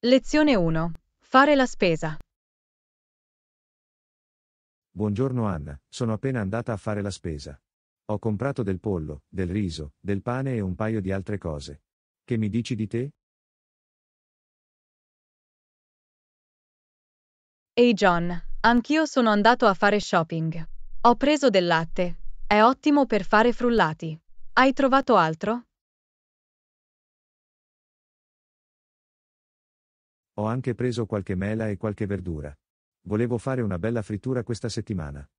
Lezione 1. Fare la spesa. Buongiorno Anna, sono appena andata a fare la spesa. Ho comprato del pollo, del riso, del pane e un paio di altre cose. Che mi dici di te? Ehi John, anch'io sono andato a fare shopping. Ho preso del latte. È ottimo per fare frullati. Hai trovato altro? Ho anche preso qualche mela e qualche verdura. Volevo fare una bella frittura questa settimana.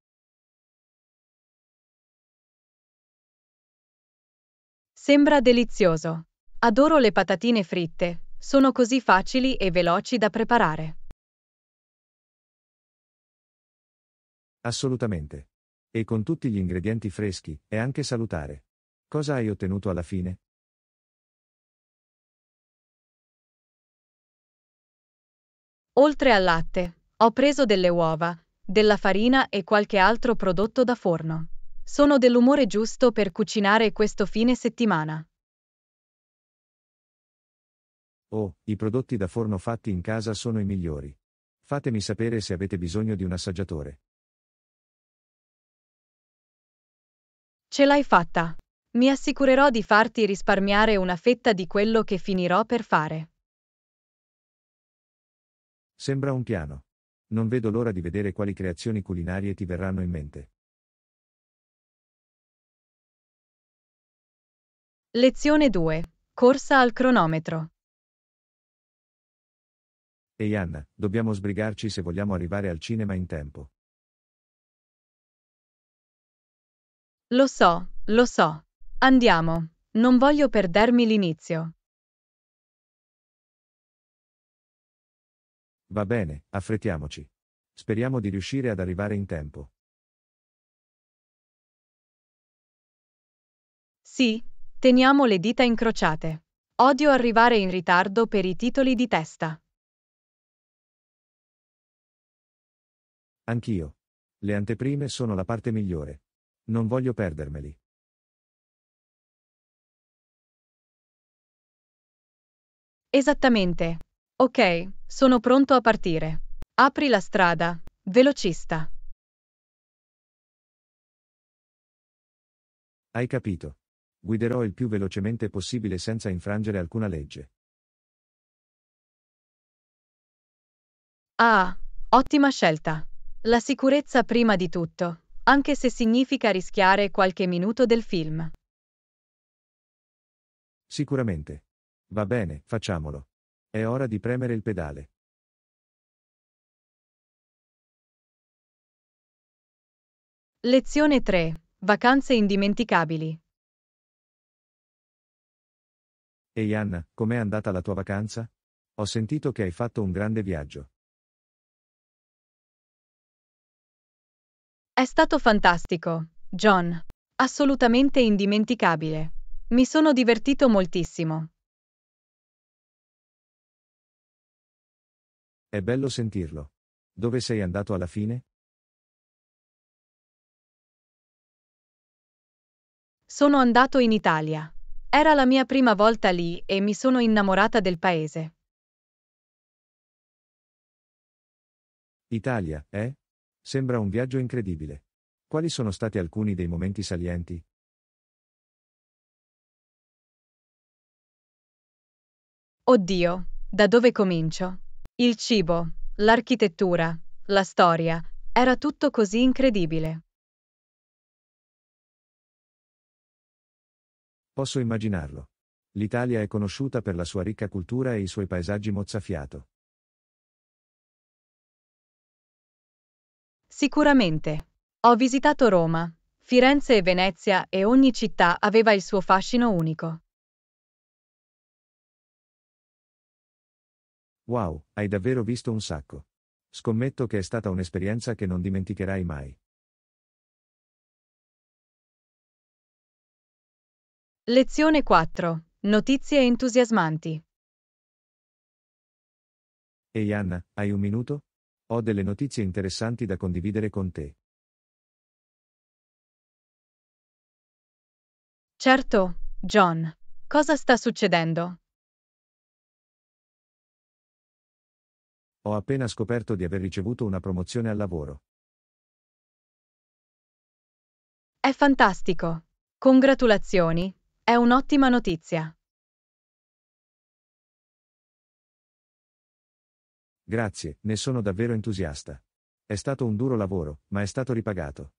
Sembra delizioso. Adoro le patatine fritte. Sono così facili e veloci da preparare. Assolutamente. E con tutti gli ingredienti freschi, è anche salutare. Cosa hai ottenuto alla fine? Oltre al latte, ho preso delle uova, della farina e qualche altro prodotto da forno. Sono dell'umore giusto per cucinare questo fine settimana. Oh, i prodotti da forno fatti in casa sono i migliori. Fatemi sapere se avete bisogno di un assaggiatore. Ce l'hai fatta. Mi assicurerò di farti risparmiare una fetta di quello che finirò per fare. Sembra un piano. Non vedo l'ora di vedere quali creazioni culinarie ti verranno in mente. Lezione 2. Corsa al cronometro. Ehi Anna, dobbiamo sbrigarci se vogliamo arrivare al cinema in tempo. Lo so, lo so. Andiamo. Non voglio perdermi l'inizio. Va bene, affrettiamoci. Speriamo di riuscire ad arrivare in tempo. Sì, teniamo le dita incrociate. Odio arrivare in ritardo per i titoli di testa. Anch'io. Le anteprime sono la parte migliore. Non voglio perdermeli. Esattamente. Ok, sono pronto a partire. Apri la strada, velocista. Hai capito? Guiderò il più velocemente possibile senza infrangere alcuna legge. Ah, ottima scelta. La sicurezza prima di tutto, anche se significa rischiare qualche minuto del film. Sicuramente. Va bene, facciamolo. È ora di premere il pedale. Lezione 3. Vacanze indimenticabili. Ehi Anna, com'è andata la tua vacanza? Ho sentito che hai fatto un grande viaggio. È stato fantastico, John. Assolutamente indimenticabile. Mi sono divertito moltissimo. È bello sentirlo. Dove sei andato alla fine? Sono andato in Italia. Era la mia prima volta lì e mi sono innamorata del paese. Italia, eh? Sembra un viaggio incredibile. Quali sono stati alcuni dei momenti salienti? Oddio, da dove comincio? Il cibo, l'architettura, la storia, era tutto così incredibile. Posso immaginarlo. L'Italia è conosciuta per la sua ricca cultura e i suoi paesaggi mozzafiato. Sicuramente. Ho visitato Roma, Firenze e Venezia e ogni città aveva il suo fascino unico. Wow, hai davvero visto un sacco. Scommetto che è stata un'esperienza che non dimenticherai mai. Lezione 4. Notizie entusiasmanti. Ehi Anna, hai un minuto? Ho delle notizie interessanti da condividere con te. Certo, John. Cosa sta succedendo? Ho appena scoperto di aver ricevuto una promozione al lavoro. È fantastico. Congratulazioni, è un'ottima notizia. Grazie, ne sono davvero entusiasta. È stato un duro lavoro, ma è stato ripagato.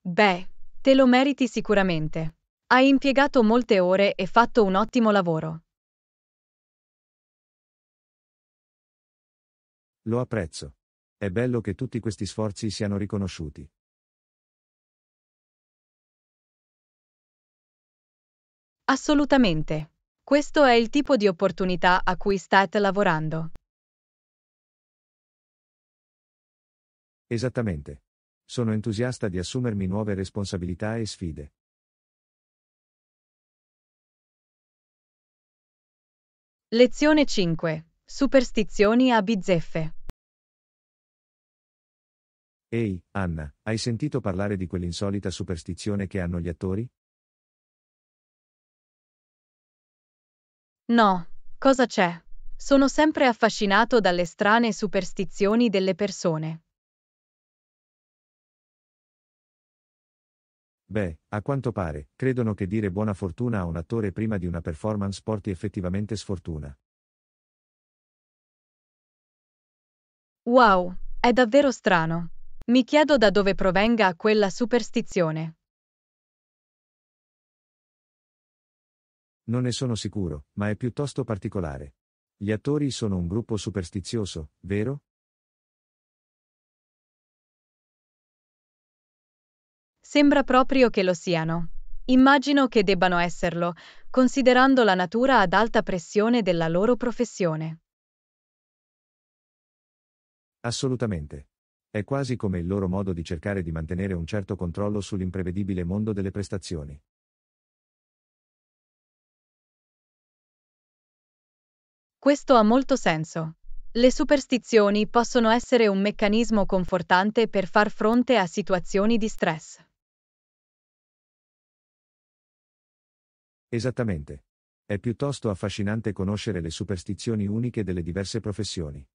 Beh, te lo meriti sicuramente. Hai impiegato molte ore e fatto un ottimo lavoro. Lo apprezzo. È bello che tutti questi sforzi siano riconosciuti. Assolutamente. Questo è il tipo di opportunità a cui state lavorando. Esattamente. Sono entusiasta di assumermi nuove responsabilità e sfide. Lezione 5. Superstizioni a bizzeffe. Ehi, Anna, hai sentito parlare di quell'insolita superstizione che hanno gli attori? No, cosa c'è? Sono sempre affascinato dalle strane superstizioni delle persone. Beh, a quanto pare, credono che dire buona fortuna a un attore prima di una performance porti effettivamente sfortuna. Wow, è davvero strano. Mi chiedo da dove provenga quella superstizione. Non ne sono sicuro, ma è piuttosto particolare. Gli attori sono un gruppo superstizioso, vero? Sembra proprio che lo siano. Immagino che debbano esserlo, considerando la natura ad alta pressione della loro professione. Assolutamente. È quasi come il loro modo di cercare di mantenere un certo controllo sull'imprevedibile mondo delle prestazioni. Questo ha molto senso. Le superstizioni possono essere un meccanismo confortante per far fronte a situazioni di stress. Esattamente. È piuttosto affascinante conoscere le superstizioni uniche delle diverse professioni.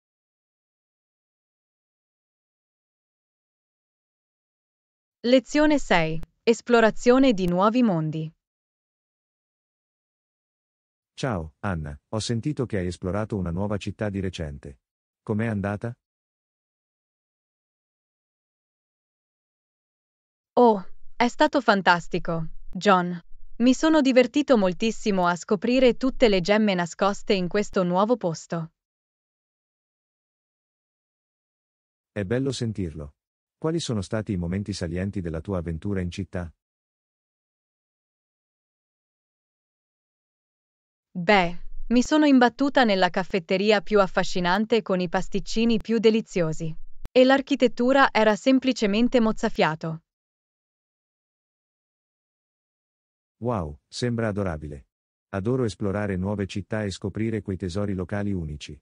Lezione 6. Esplorazione di nuovi mondi. Ciao, Anna, ho sentito che hai esplorato una nuova città di recente. Com'è andata? Oh, è stato fantastico, John. Mi sono divertito moltissimo a scoprire tutte le gemme nascoste in questo nuovo posto. È bello sentirlo. Quali sono stati i momenti salienti della tua avventura in città? Beh, mi sono imbattuta nella caffetteria più affascinante con i pasticcini più deliziosi. E l'architettura era semplicemente mozzafiato. Wow, sembra adorabile. Adoro esplorare nuove città e scoprire quei tesori locali unici.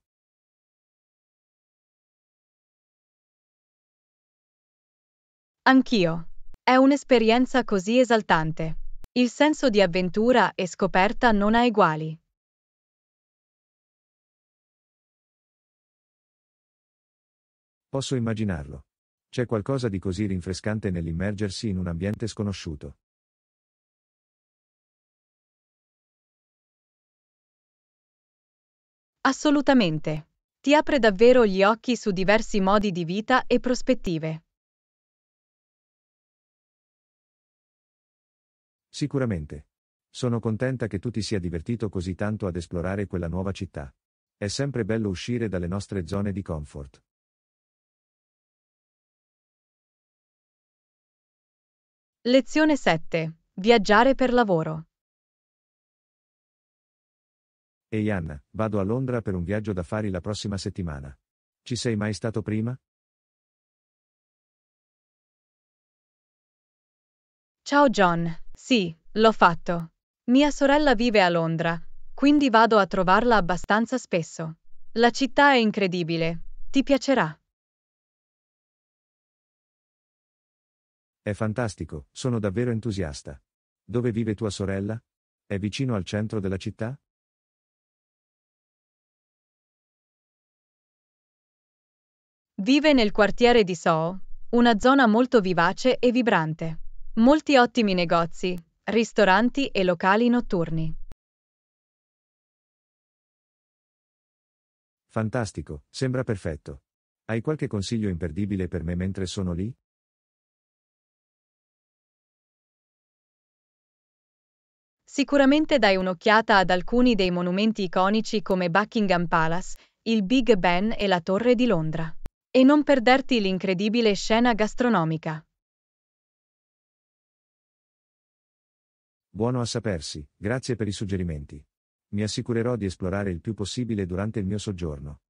Anch'io. È un'esperienza così esaltante. Il senso di avventura e scoperta non ha eguali. Posso immaginarlo. C'è qualcosa di così rinfrescante nell'immergersi in un ambiente sconosciuto. Assolutamente. Ti apre davvero gli occhi su diversi modi di vita e prospettive. Sicuramente. Sono contenta che tu ti sia divertito così tanto ad esplorare quella nuova città. È sempre bello uscire dalle nostre zone di comfort. Lezione 7. Viaggiare per lavoro. Ehi Anna, vado a Londra per un viaggio d'affari la prossima settimana. Ci sei mai stato prima? Ciao John. Sì, l'ho fatto. Mia sorella vive a Londra, quindi vado a trovarla abbastanza spesso. La città è incredibile. Ti piacerà. È fantastico, sono davvero entusiasta. Dove vive tua sorella? È vicino al centro della città? Vive nel quartiere di Soho, una zona molto vivace e vibrante. Molti ottimi negozi, ristoranti e locali notturni. Fantastico, sembra perfetto. Hai qualche consiglio imperdibile per me mentre sono lì? Sicuramente dai un'occhiata ad alcuni dei monumenti iconici come Buckingham Palace, il Big Ben e la Torre di Londra. E non perderti l'incredibile scena gastronomica. Buono a sapersi, grazie per i suggerimenti. Mi assicurerò di esplorare il più possibile durante il mio soggiorno.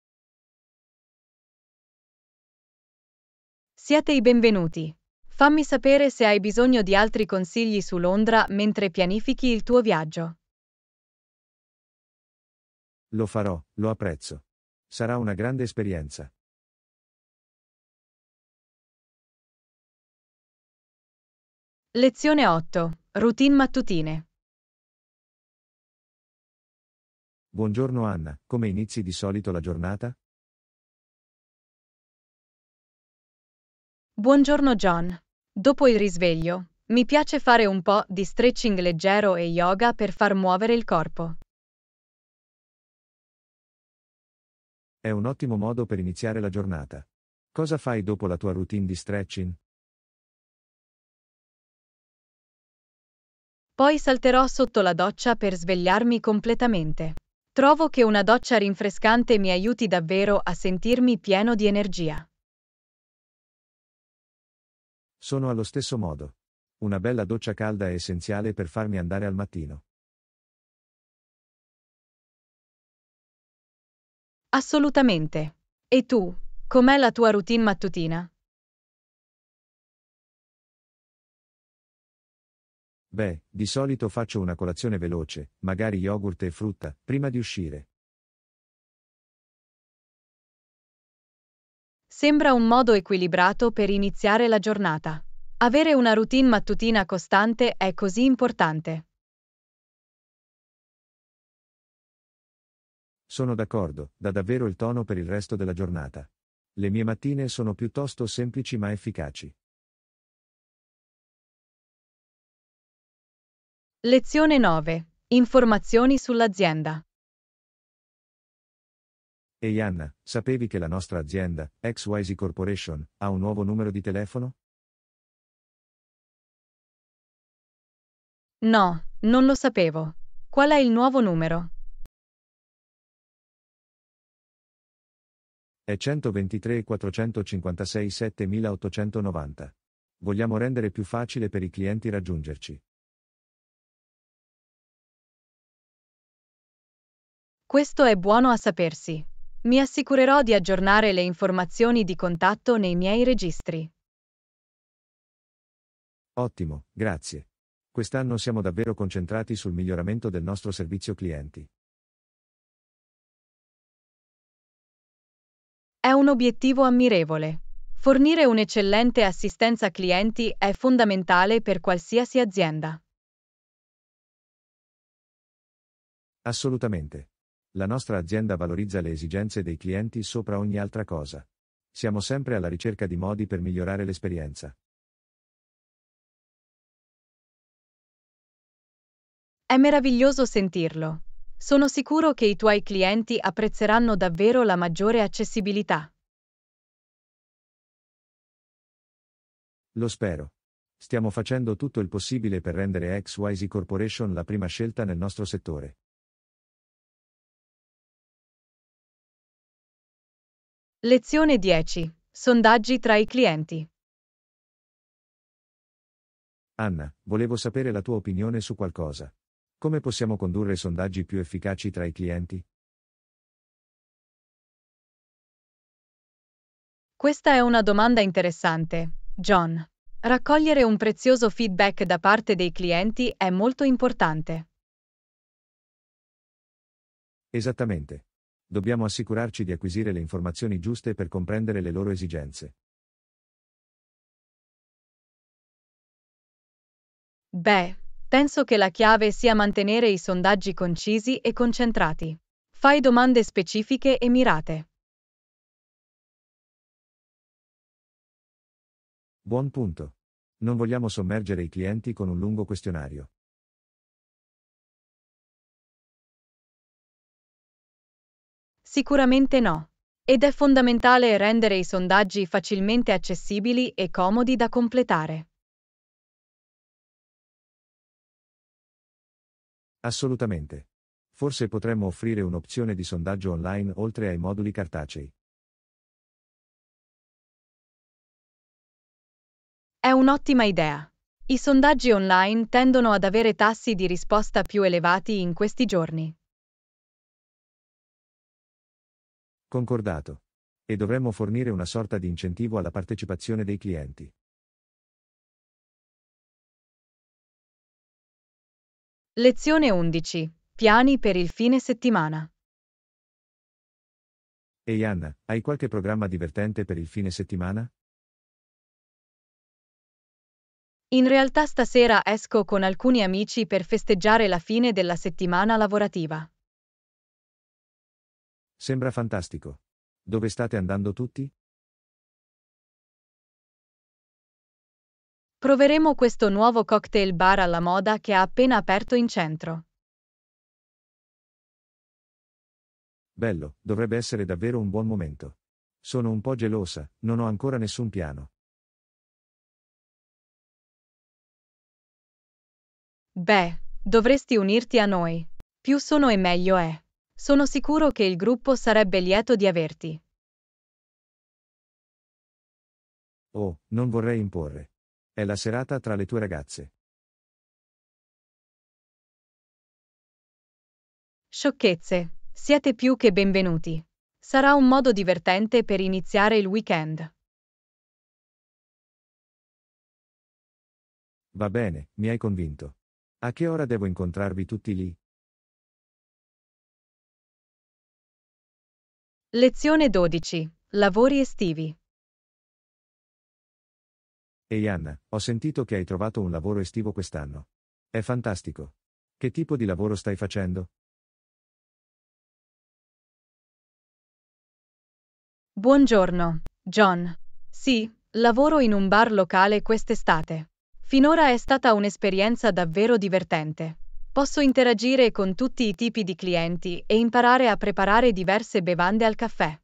Siete i benvenuti. Fammi sapere se hai bisogno di altri consigli su Londra mentre pianifichi il tuo viaggio. Lo farò, lo apprezzo. Sarà una grande esperienza. Lezione 8. Routine mattutine. Buongiorno Anna, come inizi di solito la giornata? Buongiorno John. Dopo il risveglio, mi piace fare un po' di stretching leggero e yoga per far muovere il corpo. È un ottimo modo per iniziare la giornata. Cosa fai dopo la tua routine di stretching? Poi salterò sotto la doccia per svegliarmi completamente. Trovo che una doccia rinfrescante mi aiuti davvero a sentirmi pieno di energia. Sono allo stesso modo. Una bella doccia calda è essenziale per farmi andare al mattino. Assolutamente. E tu, com'è la tua routine mattutina? Beh, di solito faccio una colazione veloce, magari yogurt e frutta, prima di uscire. Sembra un modo equilibrato per iniziare la giornata. Avere una routine mattutina costante è così importante. Sono d'accordo, dà davvero il tono per il resto della giornata. Le mie mattine sono piuttosto semplici ma efficaci. Lezione 9. Informazioni sull'azienda. Ehi Anna, sapevi che la nostra azienda, XYZ Corporation, ha un nuovo numero di telefono? No, non lo sapevo. Qual è il nuovo numero? È 123 456 7890. Vogliamo rendere più facile per i clienti raggiungerci. Questo è buono a sapersi. Mi assicurerò di aggiornare le informazioni di contatto nei miei registri. Ottimo, grazie. Quest'anno siamo davvero concentrati sul miglioramento del nostro servizio clienti. È un obiettivo ammirevole. Fornire un'eccellente assistenza clienti è fondamentale per qualsiasi azienda. Assolutamente. La nostra azienda valorizza le esigenze dei clienti sopra ogni altra cosa. Siamo sempre alla ricerca di modi per migliorare l'esperienza. È meraviglioso sentirlo. Sono sicuro che i tuoi clienti apprezzeranno davvero la maggiore accessibilità. Lo spero. Stiamo facendo tutto il possibile per rendere XYZ Corporation la prima scelta nel nostro settore. Lezione 10. Sondaggi tra i clienti. Anna, volevo sapere la tua opinione su qualcosa. Come possiamo condurre sondaggi più efficaci tra i clienti? Questa è una domanda interessante, John. Raccogliere un prezioso feedback da parte dei clienti è molto importante. Esattamente. Dobbiamo assicurarci di acquisire le informazioni giuste per comprendere le loro esigenze. Beh, penso che la chiave sia mantenere i sondaggi concisi e concentrati. Fai domande specifiche e mirate. Buon punto. Non vogliamo sommergere i clienti con un lungo questionario. Sicuramente no. Ed è fondamentale rendere i sondaggi facilmente accessibili e comodi da completare. Assolutamente. Forse potremmo offrire un'opzione di sondaggio online oltre ai moduli cartacei. È un'ottima idea. I sondaggi online tendono ad avere tassi di risposta più elevati in questi giorni. Concordato. E dovremmo fornire una sorta di incentivo alla partecipazione dei clienti. Lezione 11. Piani per il fine settimana. Ehi Anna, hai qualche programma divertente per il fine settimana? In realtà stasera esco con alcuni amici per festeggiare la fine della settimana lavorativa. Sembra fantastico. Dove state andando tutti? Proveremo questo nuovo cocktail bar alla moda che ha appena aperto in centro. Bello, dovrebbe essere davvero un buon momento. Sono un po' gelosa, non ho ancora nessun piano. Beh, dovresti unirti a noi. Più sono e meglio è. Sono sicuro che il gruppo sarebbe lieto di averti. Oh, non vorrei imporre. È la serata tra le tue ragazze. Sciocchezze, siete più che benvenuti. Sarà un modo divertente per iniziare il weekend. Va bene, mi hai convinto. A che ora devo incontrarvi tutti lì? Lezione 12. Lavori estivi. Ehi Anna, ho sentito che hai trovato un lavoro estivo quest'anno. È fantastico. Che tipo di lavoro stai facendo? Buongiorno, John. Sì, lavoro in un bar locale quest'estate. Finora è stata un'esperienza davvero divertente. Posso interagire con tutti i tipi di clienti e imparare a preparare diverse bevande al caffè.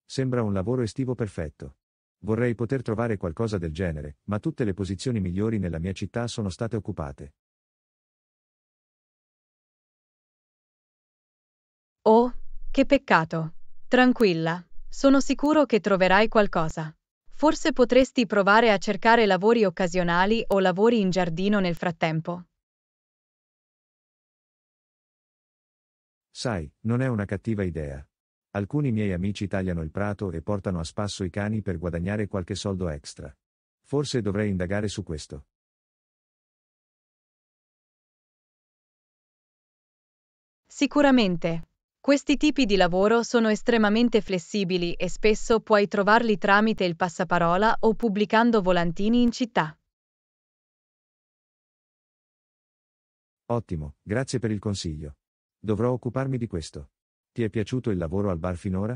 Sembra un lavoro estivo perfetto. Vorrei poter trovare qualcosa del genere, ma tutte le posizioni migliori nella mia città sono state occupate. Oh, che peccato. Tranquilla, sono sicuro che troverai qualcosa. Forse potresti provare a cercare lavori occasionali o lavori in giardino nel frattempo. Sai, non è una cattiva idea. Alcuni miei amici tagliano il prato e portano a spasso i cani per guadagnare qualche soldo extra. Forse dovrei indagare su questo. Sicuramente. Questi tipi di lavoro sono estremamente flessibili e spesso puoi trovarli tramite il passaparola o pubblicando volantini in città. Ottimo, grazie per il consiglio. Dovrò occuparmi di questo. Ti è piaciuto il lavoro al bar finora?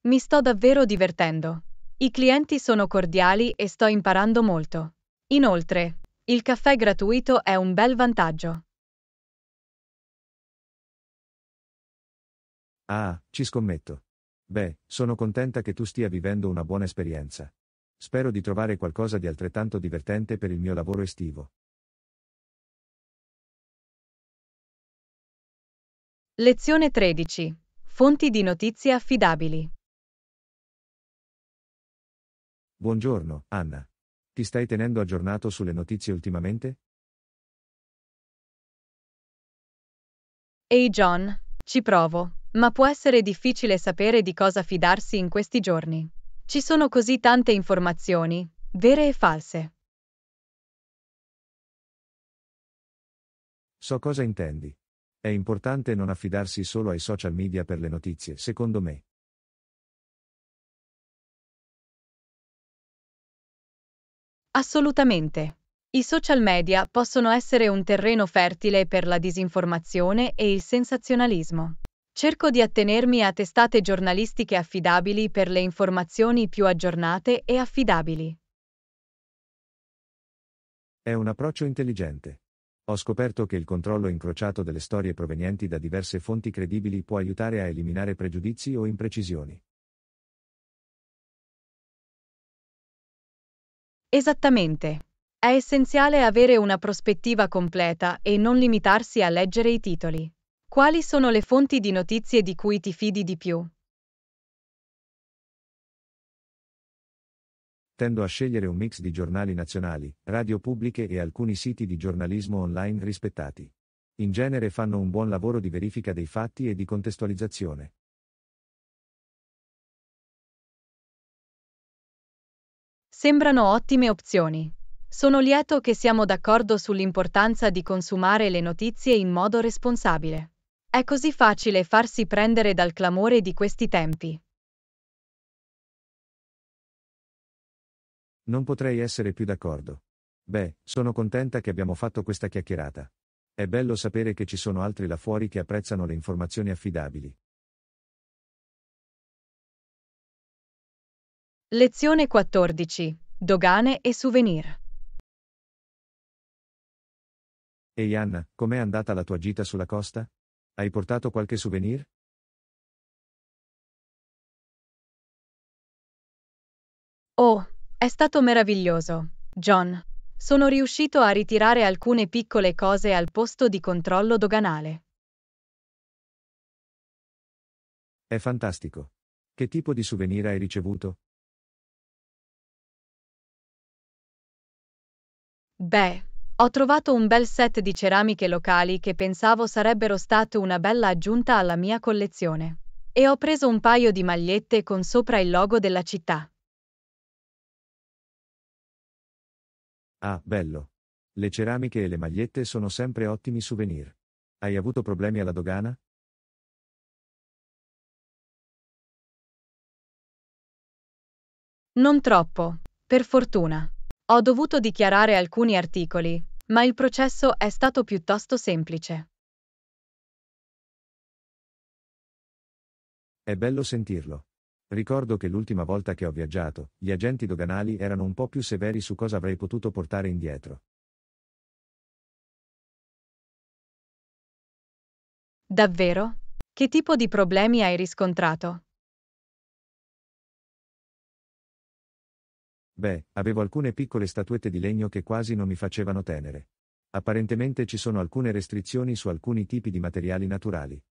Mi sto davvero divertendo. I clienti sono cordiali e sto imparando molto. Inoltre, il caffè gratuito è un bel vantaggio. Ah, ci scommetto. Beh, sono contenta che tu stia vivendo una buona esperienza. Spero di trovare qualcosa di altrettanto divertente per il mio lavoro estivo. Lezione 13. Fonti di notizie affidabili. Buongiorno, Anna. Ti stai tenendo aggiornato sulle notizie ultimamente? Ehi John, ci provo, ma può essere difficile sapere di cosa fidarsi in questi giorni. Ci sono così tante informazioni, vere e false. So cosa intendi. È importante non affidarsi solo ai social media per le notizie, secondo me. Assolutamente. I social media possono essere un terreno fertile per la disinformazione e il sensazionalismo. Cerco di attenermi a testate giornalistiche affidabili per le informazioni più aggiornate e affidabili. È un approccio intelligente. Ho scoperto che il controllo incrociato delle storie provenienti da diverse fonti credibili può aiutare a eliminare pregiudizi o imprecisioni. Esattamente. È essenziale avere una prospettiva completa e non limitarsi a leggere i titoli. Quali sono le fonti di notizie di cui ti fidi di più? Tendo a scegliere un mix di giornali nazionali, radio pubbliche e alcuni siti di giornalismo online rispettati. In genere fanno un buon lavoro di verifica dei fatti e di contestualizzazione. Sembrano ottime opzioni. Sono lieto che siamo d'accordo sull'importanza di consumare le notizie in modo responsabile. È così facile farsi prendere dal clamore di questi tempi. Non potrei essere più d'accordo. Beh, sono contenta che abbiamo fatto questa chiacchierata. È bello sapere che ci sono altri là fuori che apprezzano le informazioni affidabili. Lezione 14. Dogane e souvenir. Ehi Anna, com'è andata la tua gita sulla costa? Hai portato qualche souvenir? Oh, è stato meraviglioso, John. Sono riuscito a ritirare alcune piccole cose al posto di controllo doganale. È fantastico. Che tipo di souvenir hai ricevuto? Beh, ho trovato un bel set di ceramiche locali che pensavo sarebbero state una bella aggiunta alla mia collezione. E ho preso un paio di magliette con sopra il logo della città. Ah, bello. Le ceramiche e le magliette sono sempre ottimi souvenir. Hai avuto problemi alla dogana? Non troppo, per fortuna. Ho dovuto dichiarare alcuni articoli, ma il processo è stato piuttosto semplice. È bello sentirlo. Ricordo che l'ultima volta che ho viaggiato, gli agenti doganali erano un po' più severi su cosa avrei potuto portare indietro. Davvero? Che tipo di problemi hai riscontrato? Beh, avevo alcune piccole statuette di legno che quasi non mi facevano tenere. Apparentemente ci sono alcune restrizioni su alcuni tipi di materiali naturali.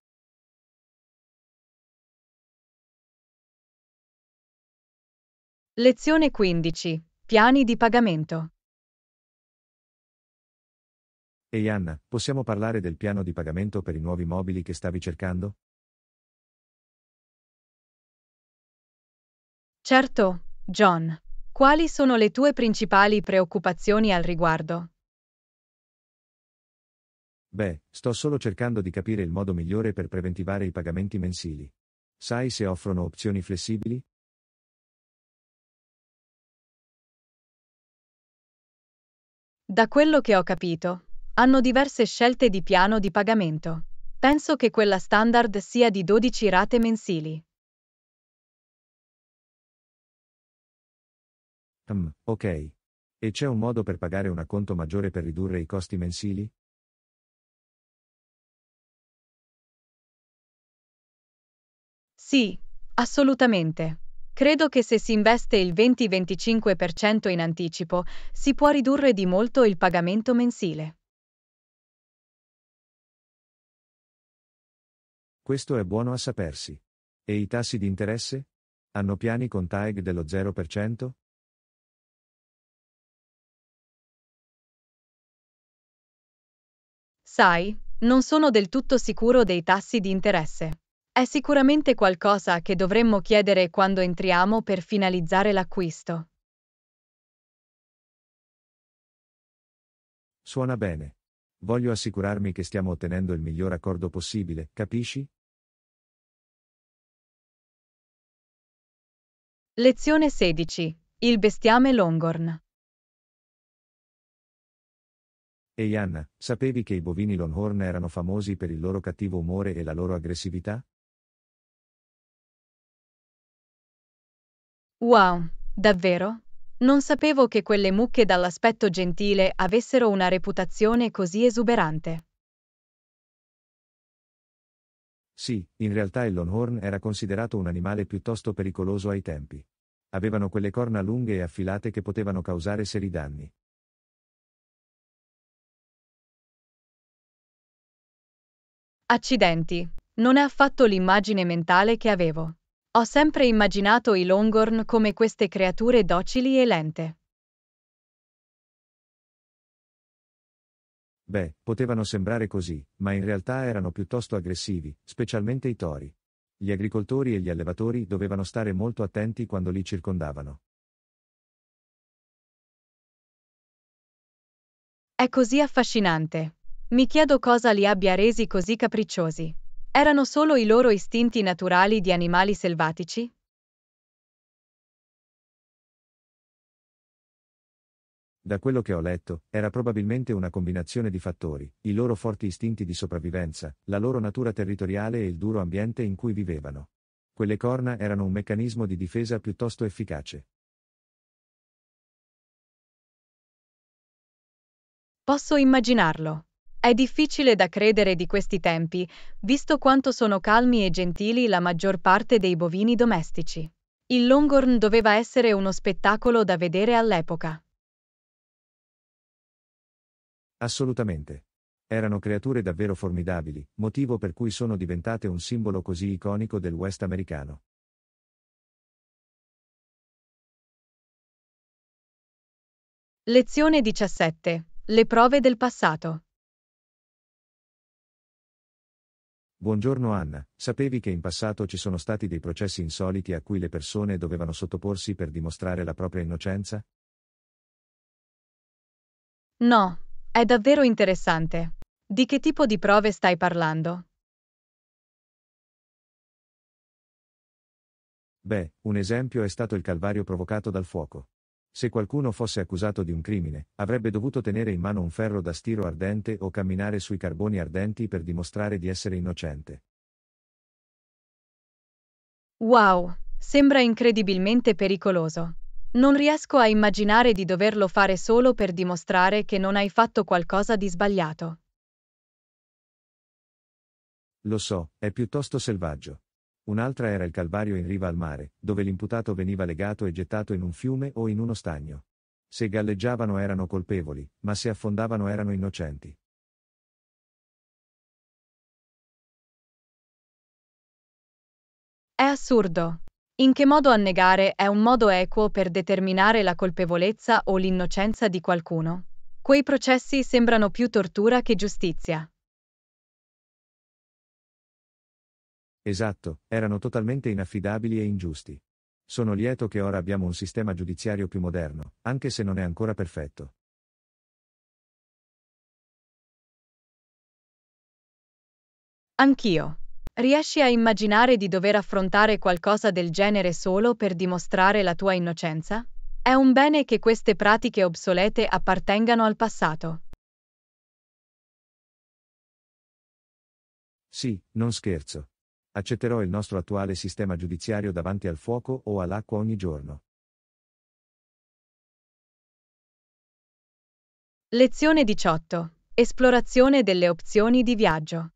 Lezione 15. Piani di pagamento. Ehi Anna, possiamo parlare del piano di pagamento per i nuovi mobili che stavi cercando? Certo, John. Quali sono le tue principali preoccupazioni al riguardo? Beh, sto solo cercando di capire il modo migliore per preventivare i pagamenti mensili. Sai se offrono opzioni flessibili? Da quello che ho capito, hanno diverse scelte di piano di pagamento. Penso che quella standard sia di 12 rate mensili. Ok. E c'è un modo per pagare un acconto maggiore per ridurre i costi mensili? Sì, assolutamente. Credo che se si investe il 20-25% in anticipo, si può ridurre di molto il pagamento mensile. Questo è buono a sapersi. E i tassi di interesse? Hanno piani con TAEG dello 0%? Sai, non sono del tutto sicuro dei tassi di interesse. È sicuramente qualcosa che dovremmo chiedere quando entriamo per finalizzare l'acquisto. Suona bene. Voglio assicurarmi che stiamo ottenendo il miglior accordo possibile, capisci? Lezione 16. Il bestiame Longhorn. Ehi Anna, sapevi che i bovini Longhorn erano famosi per il loro cattivo umore e la loro aggressività? Wow, davvero? Non sapevo che quelle mucche dall'aspetto gentile avessero una reputazione così esuberante. Sì, in realtà il Longhorn era considerato un animale piuttosto pericoloso ai tempi. Avevano quelle corna lunghe e affilate che potevano causare seri danni. Accidenti, non è affatto l'immagine mentale che avevo. Ho sempre immaginato i Longhorn come queste creature docili e lente. Beh, potevano sembrare così, ma in realtà erano piuttosto aggressivi, specialmente i tori. Gli agricoltori e gli allevatori dovevano stare molto attenti quando li circondavano. È così affascinante. Mi chiedo cosa li abbia resi così capricciosi. Erano solo i loro istinti naturali di animali selvatici? Da quello che ho letto, era probabilmente una combinazione di fattori, i loro forti istinti di sopravvivenza, la loro natura territoriale e il duro ambiente in cui vivevano. Quelle corna erano un meccanismo di difesa piuttosto efficace. Posso immaginarlo. È difficile da credere di questi tempi, visto quanto sono calmi e gentili la maggior parte dei bovini domestici. Il Longhorn doveva essere uno spettacolo da vedere all'epoca. Assolutamente. Erano creature davvero formidabili, motivo per cui sono diventate un simbolo così iconico del West americano. Lezione 17. Le prove del passato. Buongiorno Anna, sapevi che in passato ci sono stati dei processi insoliti a cui le persone dovevano sottoporsi per dimostrare la propria innocenza? No, è davvero interessante. Di che tipo di prove stai parlando? Beh, un esempio è stato il calvario provocato dal fuoco. Se qualcuno fosse accusato di un crimine, avrebbe dovuto tenere in mano un ferro da stiro ardente o camminare sui carboni ardenti per dimostrare di essere innocente. Wow, sembra incredibilmente pericoloso. Non riesco a immaginare di doverlo fare solo per dimostrare che non hai fatto qualcosa di sbagliato. Lo so, è piuttosto selvaggio. Un'altra era il calvario in riva al mare, dove l'imputato veniva legato e gettato in un fiume o in uno stagno. Se galleggiavano erano colpevoli, ma se affondavano erano innocenti. È assurdo. In che modo annegare è un modo equo per determinare la colpevolezza o l'innocenza di qualcuno? Quei processi sembrano più tortura che giustizia. Esatto, erano totalmente inaffidabili e ingiusti. Sono lieto che ora abbiamo un sistema giudiziario più moderno, anche se non è ancora perfetto. Anch'io. Riesci a immaginare di dover affrontare qualcosa del genere solo per dimostrare la tua innocenza? È un bene che queste pratiche obsolete appartengano al passato. Sì, non scherzo. Accetterò il nostro attuale sistema giudiziario davanti al fuoco o all'acqua ogni giorno. Lezione 18. Esplorazione delle opzioni di viaggio.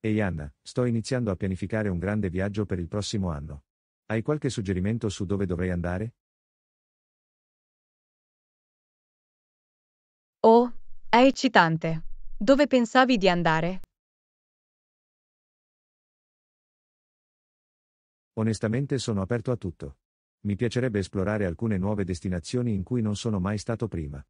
Ehi Anna, sto iniziando a pianificare un grande viaggio per il prossimo anno. Hai qualche suggerimento su dove dovrei andare? Oh, è eccitante. Dove pensavi di andare? Onestamente sono aperto a tutto. Mi piacerebbe esplorare alcune nuove destinazioni in cui non sono mai stato prima.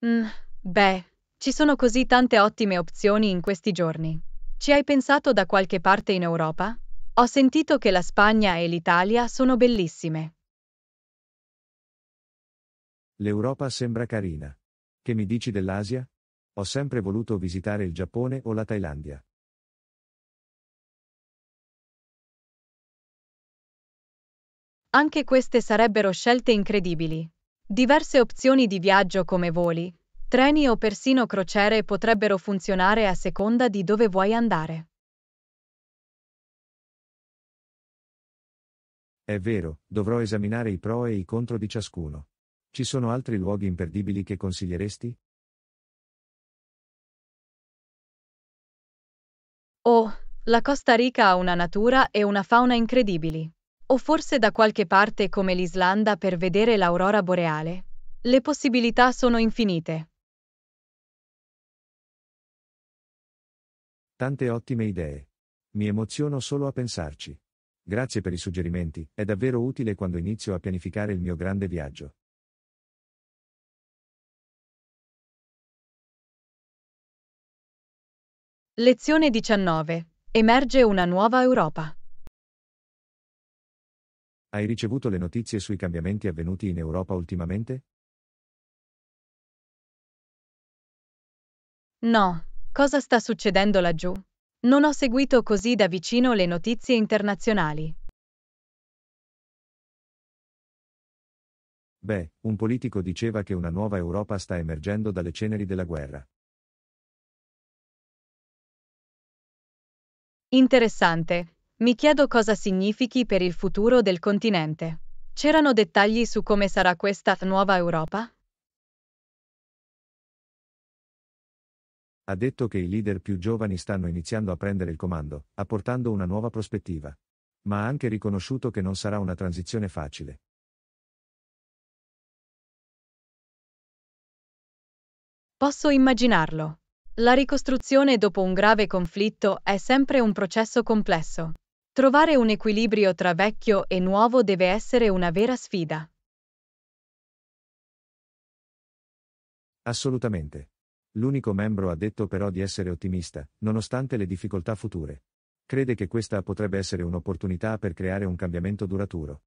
Mm, beh, ci sono così tante ottime opzioni in questi giorni. Ci hai pensato da qualche parte in Europa? Ho sentito che la Spagna e l'Italia sono bellissime. L'Europa sembra carina. Che mi dici dell'Asia? Ho sempre voluto visitare il Giappone o la Thailandia. Anche queste sarebbero scelte incredibili. Diverse opzioni di viaggio come voli, treni o persino crociere potrebbero funzionare a seconda di dove vuoi andare. È vero, dovrò esaminare i pro e i contro di ciascuno. Ci sono altri luoghi imperdibili che consiglieresti? Oh, la Costa Rica ha una natura e una fauna incredibili. O forse da qualche parte come l'Islanda per vedere l'aurora boreale. Le possibilità sono infinite. Tante ottime idee. Mi emoziono solo a pensarci. Grazie per i suggerimenti, è davvero utile quando inizio a pianificare il mio grande viaggio. Lezione 19. Emerge una nuova Europa. Hai ricevuto le notizie sui cambiamenti avvenuti in Europa ultimamente? No, cosa sta succedendo laggiù? Non ho seguito così da vicino le notizie internazionali. Beh, un politico diceva che una nuova Europa sta emergendo dalle ceneri della guerra. Interessante. Mi chiedo cosa significhi per il futuro del continente. C'erano dettagli su come sarà questa nuova Europa? Ha detto che i leader più giovani stanno iniziando a prendere il comando, apportando una nuova prospettiva. Ma ha anche riconosciuto che non sarà una transizione facile. Posso immaginarlo. La ricostruzione dopo un grave conflitto è sempre un processo complesso. Trovare un equilibrio tra vecchio e nuovo deve essere una vera sfida. Assolutamente. L'unico membro ha detto però di essere ottimista, nonostante le difficoltà future. Crede che questa potrebbe essere un'opportunità per creare un cambiamento duraturo.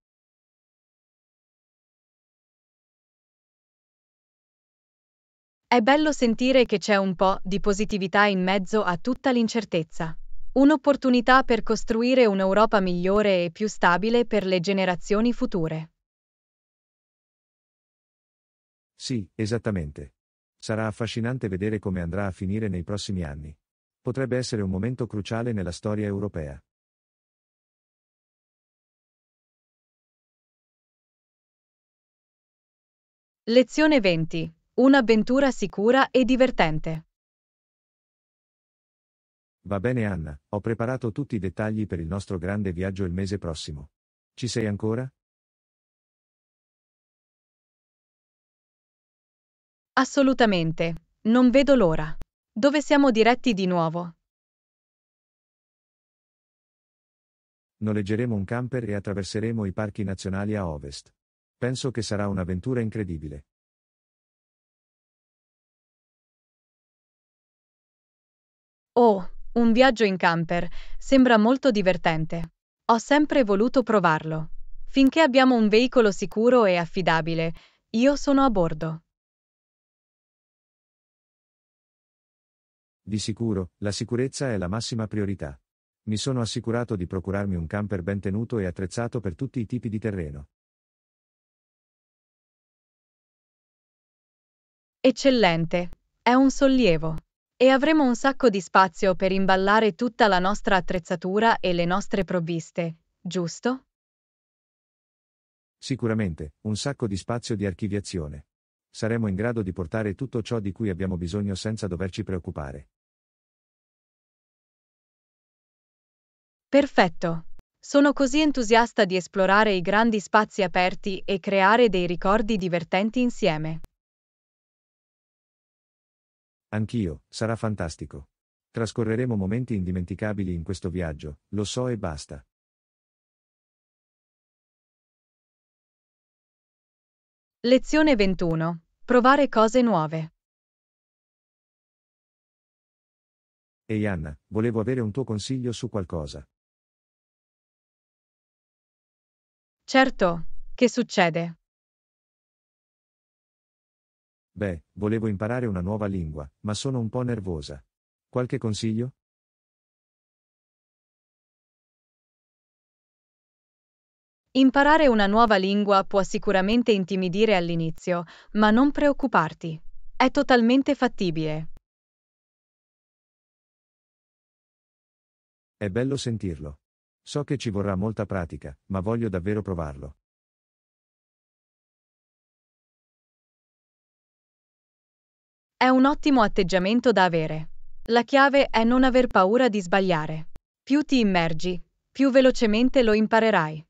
È bello sentire che c'è un po' di positività in mezzo a tutta l'incertezza. Un'opportunità per costruire un'Europa migliore e più stabile per le generazioni future. Sì, esattamente. Sarà affascinante vedere come andrà a finire nei prossimi anni. Potrebbe essere un momento cruciale nella storia europea. Lezione 20. Un'avventura sicura e divertente. Va bene Anna, ho preparato tutti i dettagli per il nostro grande viaggio il mese prossimo. Ci sei ancora? Assolutamente. Non vedo l'ora. Dove siamo diretti di nuovo? Noleggeremo un camper e attraverseremo i parchi nazionali a ovest. Penso che sarà un'avventura incredibile. Oh, un viaggio in camper. Sembra molto divertente. Ho sempre voluto provarlo. Finché abbiamo un veicolo sicuro e affidabile, io sono a bordo. Di sicuro, la sicurezza è la massima priorità. Mi sono assicurato di procurarmi un camper ben tenuto e attrezzato per tutti i tipi di terreno. Eccellente. È un sollievo. E avremo un sacco di spazio per imballare tutta la nostra attrezzatura e le nostre provviste, giusto? Sicuramente, un sacco di spazio di archiviazione. Saremo in grado di portare tutto ciò di cui abbiamo bisogno senza doverci preoccupare. Perfetto. Sono così entusiasta di esplorare i grandi spazi aperti e creare dei ricordi divertenti insieme. Anch'io, sarà fantastico. Trascorreremo momenti indimenticabili in questo viaggio, lo so e basta. Lezione 21. Provare cose nuove. Ehi Anna, volevo avere un tuo consiglio su qualcosa. Certo, che succede? Beh, volevo imparare una nuova lingua, ma sono un po' nervosa. Qualche consiglio? Imparare una nuova lingua può sicuramente intimidire all'inizio, ma non preoccuparti. È totalmente fattibile. È bello sentirlo. So che ci vorrà molta pratica, ma voglio davvero provarlo. È un ottimo atteggiamento da avere. La chiave è non aver paura di sbagliare. Più ti immergi, più velocemente lo imparerai.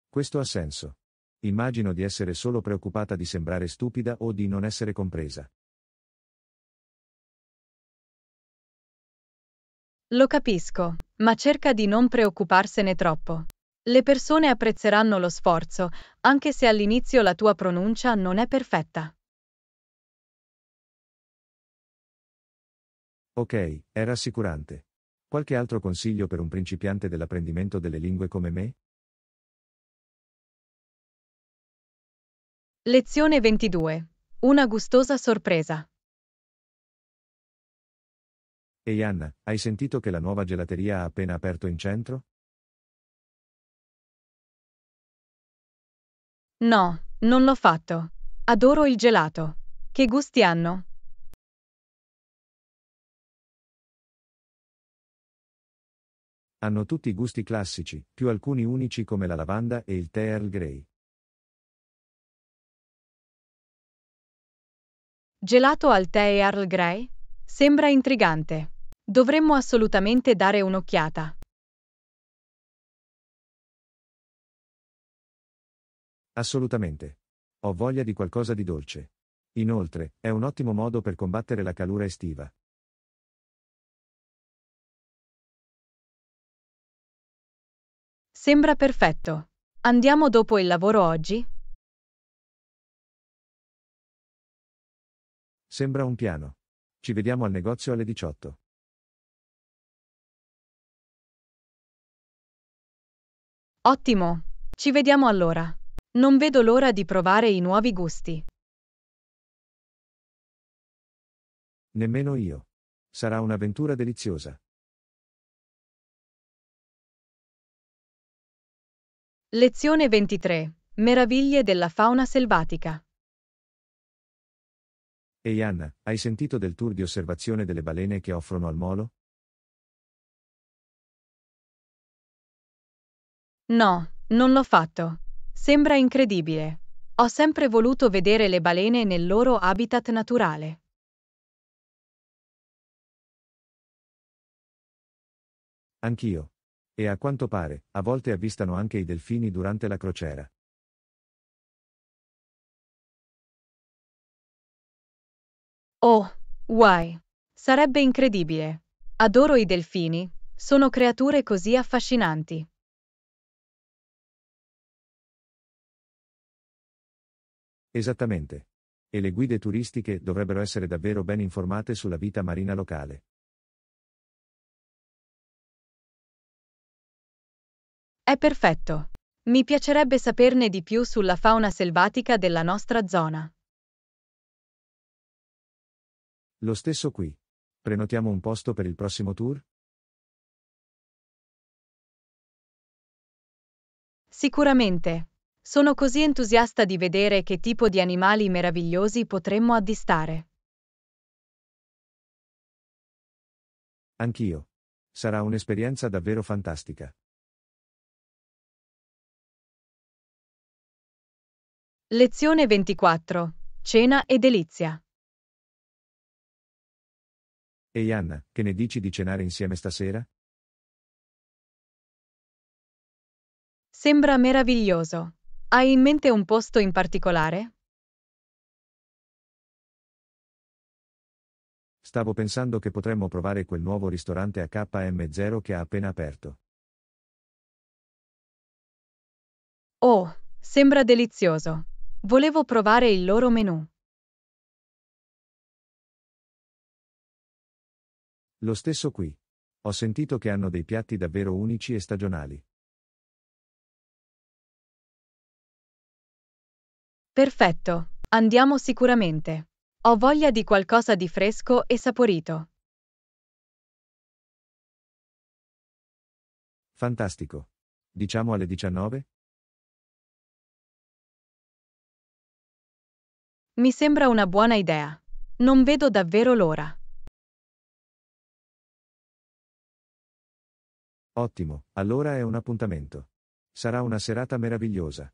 Questo ha senso. Immagino di essere solo preoccupata di sembrare stupida o di non essere compresa. Lo capisco, ma cerca di non preoccuparsene troppo. Le persone apprezzeranno lo sforzo, anche se all'inizio la tua pronuncia non è perfetta. Ok, è rassicurante. Qualche altro consiglio per un principiante dell'apprendimento delle lingue come me? Lezione 22. Una gustosa sorpresa. Ehi Anna, hai sentito che la nuova gelateria ha appena aperto in centro? No, non l'ho fatto. Adoro il gelato. Che gusti hanno? Hanno tutti i gusti classici, più alcuni unici come la lavanda e il tè Earl Grey. Gelato al tè e Earl Grey? Sembra intrigante. Dovremmo assolutamente dare un'occhiata. Assolutamente. Ho voglia di qualcosa di dolce. Inoltre, è un ottimo modo per combattere la calura estiva. Sembra perfetto. Andiamo dopo il lavoro oggi? Sembra un piano. Ci vediamo al negozio alle 18. Ottimo. Ci vediamo allora. Non vedo l'ora di provare i nuovi gusti. Nemmeno io. Sarà un'avventura deliziosa. Lezione 23. Meraviglie della fauna selvatica. Ehi Anna, hai sentito del tour di osservazione delle balene che offrono al molo? No, non l'ho fatto. Sembra incredibile. Ho sempre voluto vedere le balene nel loro habitat naturale. Anch'io. E a quanto pare, a volte avvistano anche i delfini durante la crociera. Oh, wow! Sarebbe incredibile. Adoro i delfini. Sono creature così affascinanti. Esattamente. E le guide turistiche dovrebbero essere davvero ben informate sulla vita marina locale. È perfetto. Mi piacerebbe saperne di più sulla fauna selvatica della nostra zona. Lo stesso qui. Prenotiamo un posto per il prossimo tour? Sicuramente. Sono così entusiasta di vedere che tipo di animali meravigliosi potremmo avvistare. Anch'io. Sarà un'esperienza davvero fantastica. Lezione 24. Cena e delizia. Ehi Anna, che ne dici di cenare insieme stasera? Sembra meraviglioso. Hai in mente un posto in particolare? Stavo pensando che potremmo provare quel nuovo ristorante a KM0 che ha appena aperto. Oh, sembra delizioso. Volevo provare il loro menù. Lo stesso qui. Ho sentito che hanno dei piatti davvero unici e stagionali. Perfetto, andiamo sicuramente. Ho voglia di qualcosa di fresco e saporito. Fantastico. Diciamo alle 19? Mi sembra una buona idea. Non vedo davvero l'ora. Ottimo, allora è un appuntamento. Sarà una serata meravigliosa.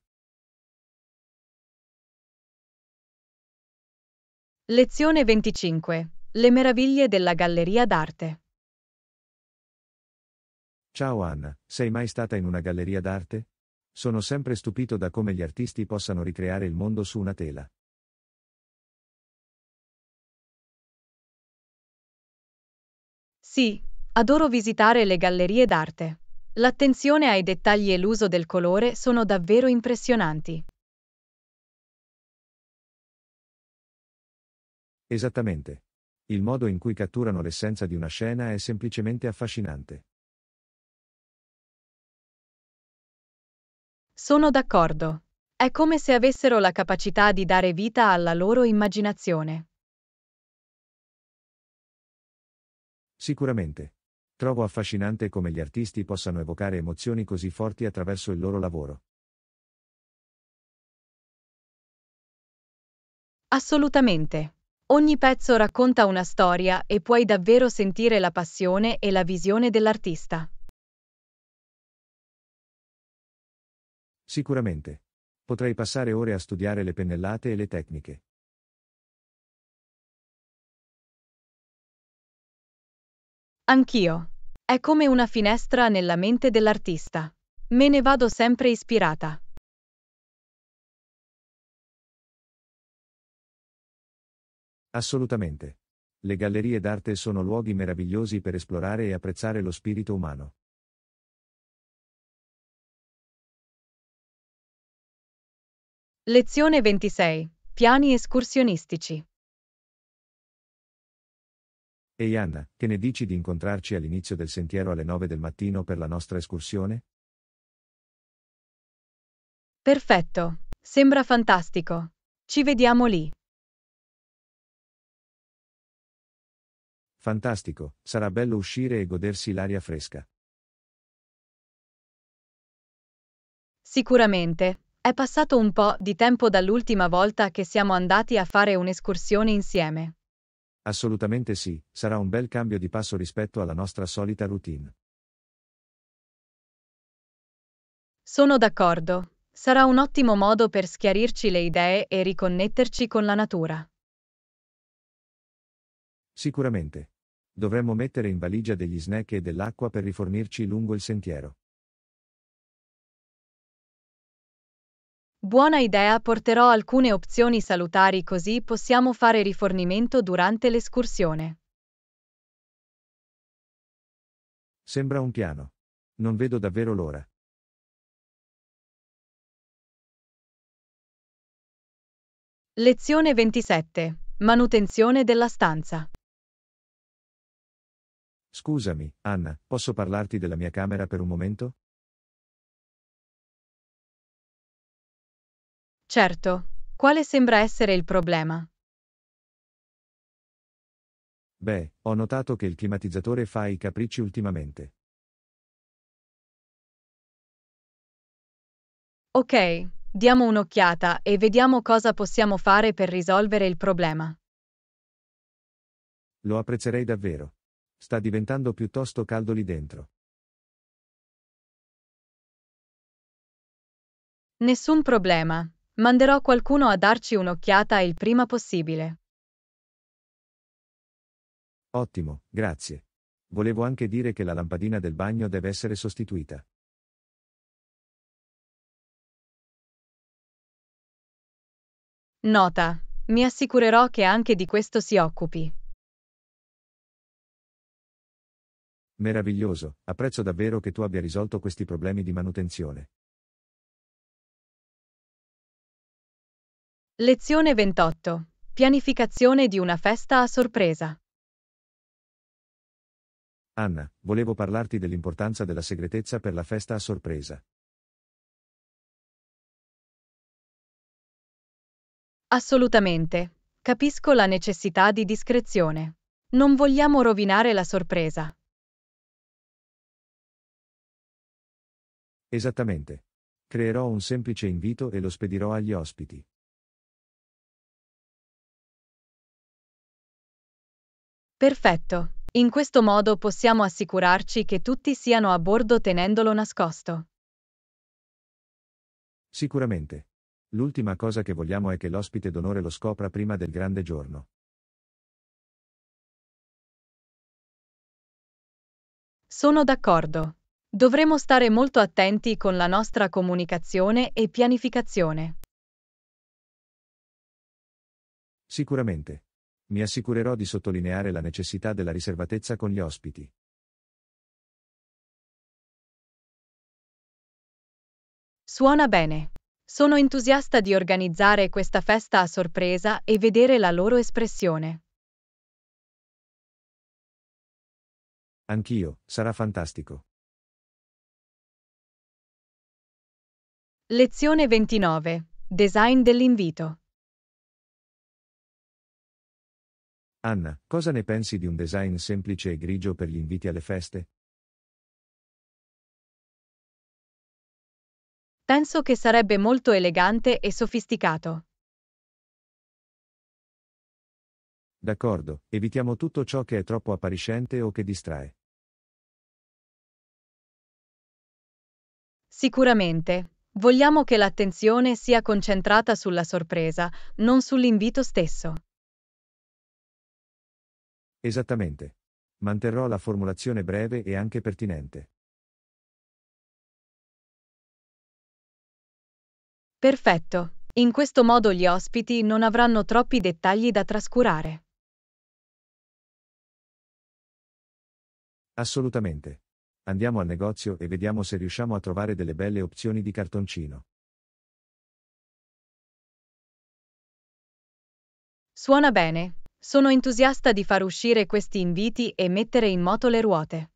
Lezione 25. Le meraviglie della galleria d'arte. Ciao Anna, sei mai stata in una galleria d'arte? Sono sempre stupito da come gli artisti possano ricreare il mondo su una tela. Sì, adoro visitare le gallerie d'arte. L'attenzione ai dettagli e l'uso del colore sono davvero impressionanti. Esattamente. Il modo in cui catturano l'essenza di una scena è semplicemente affascinante. Sono d'accordo. È come se avessero la capacità di dare vita alla loro immaginazione. Sicuramente. Trovo affascinante come gli artisti possano evocare emozioni così forti attraverso il loro lavoro. Assolutamente. Ogni pezzo racconta una storia e puoi davvero sentire la passione e la visione dell'artista. Sicuramente. Potrei passare ore a studiare le pennellate e le tecniche. Anch'io. È come una finestra nella mente dell'artista. Me ne vado sempre ispirata. Assolutamente. Le gallerie d'arte sono luoghi meravigliosi per esplorare e apprezzare lo spirito umano. Lezione 26. Piani escursionistici. Ehi Anna, che ne dici di incontrarci all'inizio del sentiero alle 9 del mattino per la nostra escursione? Perfetto. Sembra fantastico. Ci vediamo lì. Fantastico, sarà bello uscire e godersi l'aria fresca. Sicuramente. È passato un po' di tempo dall'ultima volta che siamo andati a fare un'escursione insieme. Assolutamente sì, sarà un bel cambio di passo rispetto alla nostra solita routine. Sono d'accordo. Sarà un ottimo modo per schiarirci le idee e riconnetterci con la natura. Sicuramente. Dovremmo mettere in valigia degli snack e dell'acqua per rifornirci lungo il sentiero. Buona idea, porterò alcune opzioni salutari così possiamo fare rifornimento durante l'escursione. Sembra un piano. Non vedo davvero l'ora. Lezione 27. Manutenzione della stanza. Scusami, Anna, posso parlarti della mia camera per un momento? Certo. Quale sembra essere il problema? Beh, ho notato che il climatizzatore fa i capricci ultimamente. Ok, diamo un'occhiata e vediamo cosa possiamo fare per risolvere il problema. Lo apprezzerei davvero. Sta diventando piuttosto caldo lì dentro. Nessun problema. Manderò qualcuno a darci un'occhiata il prima possibile. Ottimo, grazie. Volevo anche dire che la lampadina del bagno deve essere sostituita. Nota. Mi assicurerò che anche di questo si occupi. Meraviglioso, apprezzo davvero che tu abbia risolto questi problemi di manutenzione. Lezione 28. Pianificazione di una festa a sorpresa. Anna, volevo parlarti dell'importanza della segretezza per la festa a sorpresa. Assolutamente. Capisco la necessità di discrezione. Non vogliamo rovinare la sorpresa. Esattamente. Creerò un semplice invito e lo spedirò agli ospiti. Perfetto. In questo modo possiamo assicurarci che tutti siano a bordo tenendolo nascosto. Sicuramente. L'ultima cosa che vogliamo è che l'ospite d'onore lo scopra prima del grande giorno. Sono d'accordo. Dovremo stare molto attenti con la nostra comunicazione e pianificazione. Sicuramente. Mi assicurerò di sottolineare la necessità della riservatezza con gli ospiti. Suona bene. Sono entusiasta di organizzare questa festa a sorpresa e vedere la loro espressione. Anch'io, sarà fantastico. Lezione 29. Design dell'invito. Anna, cosa ne pensi di un design semplice e grigio per gli inviti alle feste? Penso che sarebbe molto elegante e sofisticato. D'accordo, evitiamo tutto ciò che è troppo appariscente o che distrae. Sicuramente. Vogliamo che l'attenzione sia concentrata sulla sorpresa, non sull'invito stesso. Esattamente. Manterrò la formulazione breve e anche pertinente. Perfetto. In questo modo gli ospiti non avranno troppi dettagli da trascurare. Assolutamente. Andiamo al negozio e vediamo se riusciamo a trovare delle belle opzioni di cartoncino. Suona bene. Sono entusiasta di far uscire questi inviti e mettere in moto le ruote.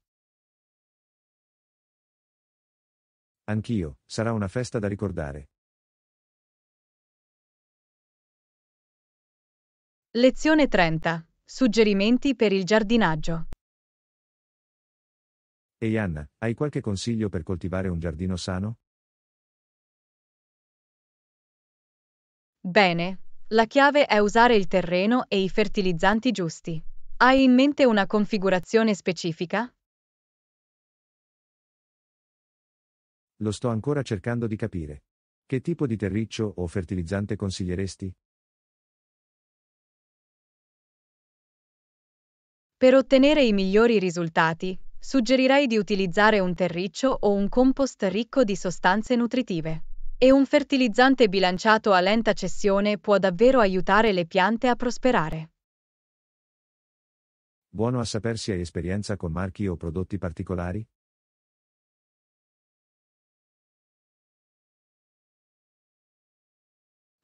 Anch'io, sarà una festa da ricordare. Lezione 30. Suggerimenti per il giardinaggio. Ehi Anna, hai qualche consiglio per coltivare un giardino sano? Bene. La chiave è usare il terreno e i fertilizzanti giusti. Hai in mente una configurazione specifica? Lo sto ancora cercando di capire. Che tipo di terriccio o fertilizzante consiglieresti? Per ottenere i migliori risultati, suggerirei di utilizzare un terriccio o un compost ricco di sostanze nutritive. E un fertilizzante bilanciato a lenta cessione può davvero aiutare le piante a prosperare. Buono a sapersi, hai esperienza con marchi o prodotti particolari?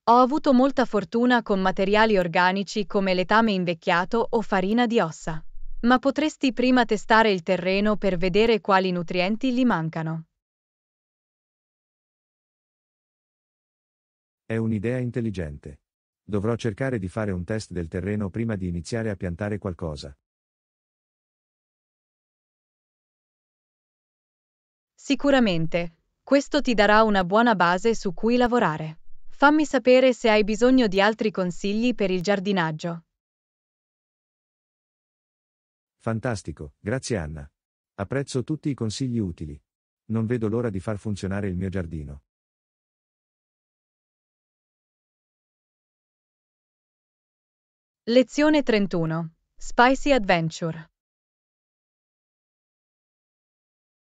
Ho avuto molta fortuna con materiali organici come letame invecchiato o farina di ossa. Ma potresti prima testare il terreno per vedere quali nutrienti gli mancano. È un'idea intelligente. Dovrò cercare di fare un test del terreno prima di iniziare a piantare qualcosa. Sicuramente. Questo ti darà una buona base su cui lavorare. Fammi sapere se hai bisogno di altri consigli per il giardinaggio. Fantastico, grazie Anna. Apprezzo tutti i consigli utili. Non vedo l'ora di far funzionare il mio giardino. Lezione 31. Spicy Adventure.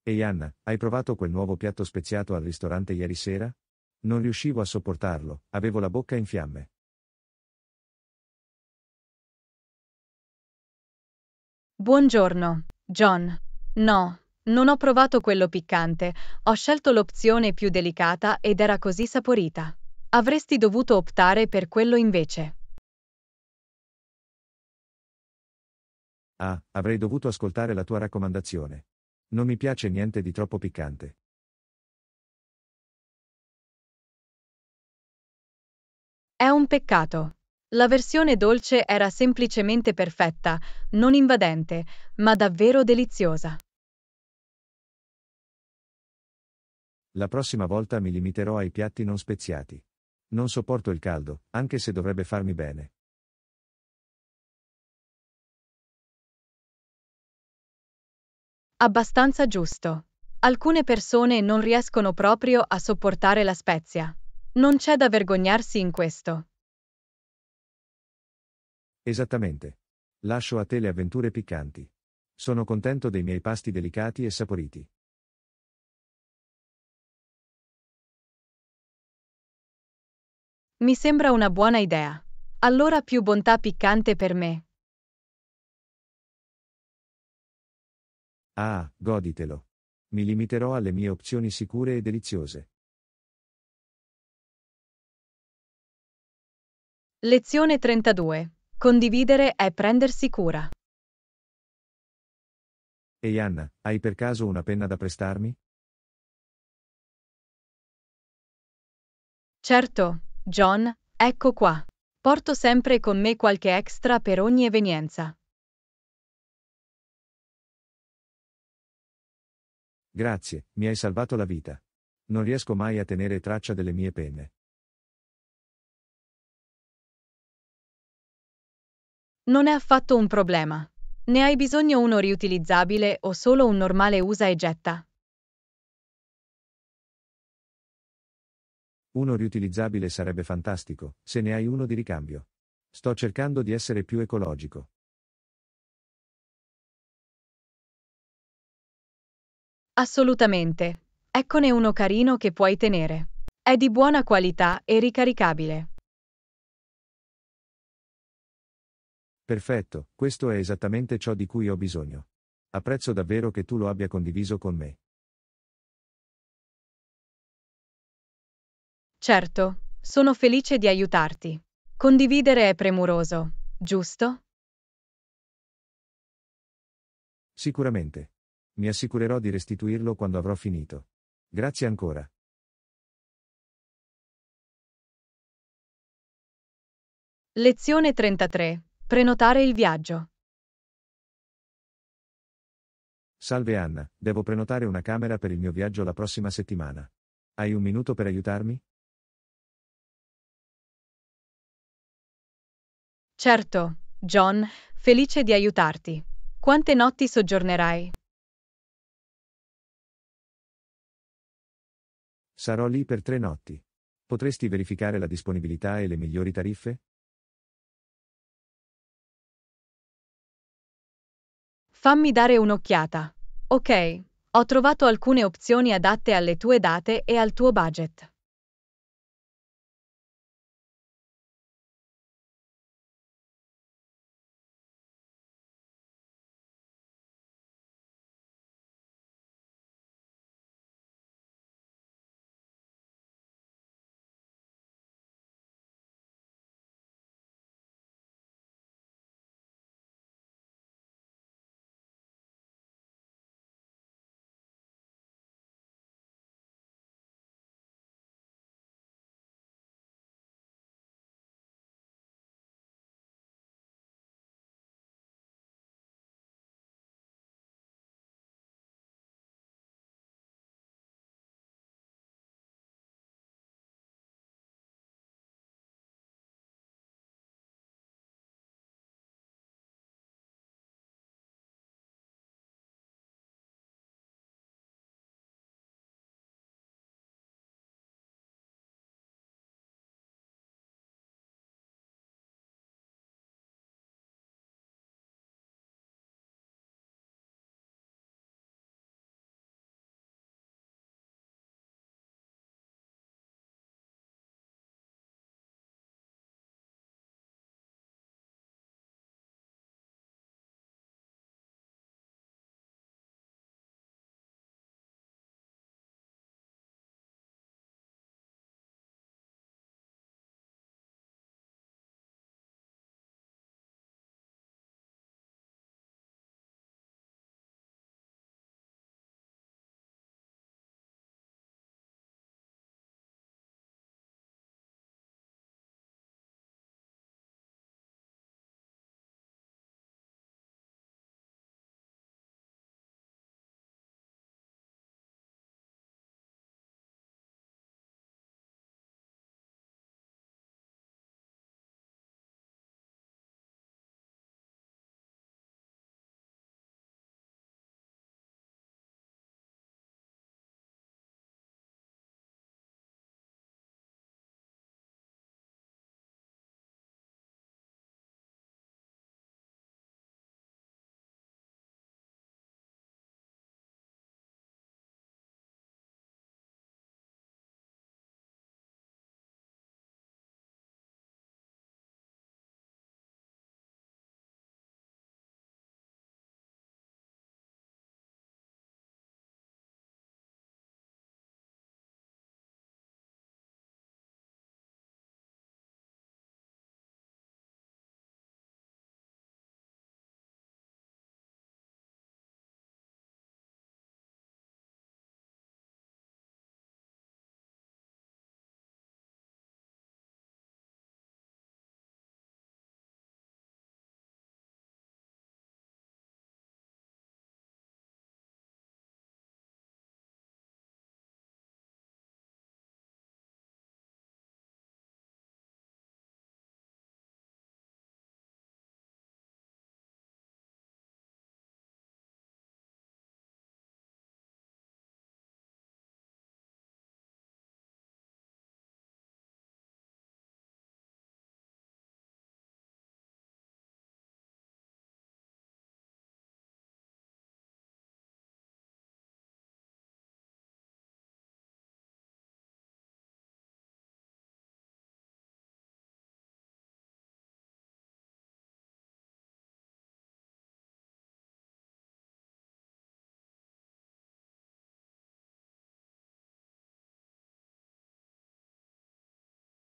Ehi Anna, hai provato quel nuovo piatto speziato al ristorante ieri sera? Non riuscivo a sopportarlo, avevo la bocca in fiamme. Buongiorno, John. No, non ho provato quello piccante, ho scelto l'opzione più delicata ed era così saporita. Avresti dovuto optare per quello invece. Ah, avrei dovuto ascoltare la tua raccomandazione. Non mi piace niente di troppo piccante. È un peccato. La versione dolce era semplicemente perfetta, non invadente, ma davvero deliziosa. La prossima volta mi limiterò ai piatti non speziati. Non sopporto il caldo, anche se dovrebbe farmi bene. Abbastanza giusto. Alcune persone non riescono proprio a sopportare la spezia. Non c'è da vergognarsi in questo. Esattamente. Lascio a te le avventure piccanti. Sono contento dei miei pasti delicati e saporiti. Mi sembra una buona idea. Allora più bontà piccante per me. Ah, goditelo. Mi limiterò alle mie opzioni sicure e deliziose. Lezione 32. Condividere è prendersi cura. Ehi Anna, hai per caso una penna da prestarmi? Certo, John, ecco qua. Porto sempre con me qualche extra per ogni evenienza. Grazie, mi hai salvato la vita. Non riesco mai a tenere traccia delle mie penne. Non è affatto un problema. Ne hai bisogno uno riutilizzabile o solo un normale usa e getta? Uno riutilizzabile sarebbe fantastico, se ne hai uno di ricambio. Sto cercando di essere più ecologico. Assolutamente. Eccone uno carino che puoi tenere. È di buona qualità e ricaricabile. Perfetto, questo è esattamente ciò di cui ho bisogno. Apprezzo davvero che tu lo abbia condiviso con me. Certo, sono felice di aiutarti. Condividere è premuroso, giusto? Sicuramente. Mi assicurerò di restituirlo quando avrò finito. Grazie ancora. Lezione 33. Prenotare il viaggio. Salve Anna, devo prenotare una camera per il mio viaggio la prossima settimana. Hai un minuto per aiutarmi? Certo, John, felice di aiutarti. Quante notti soggiornerai? Sarò lì per 3 notti. Potresti verificare la disponibilità e le migliori tariffe? Fammi dare un'occhiata. Ok, ho trovato alcune opzioni adatte alle tue date e al tuo budget.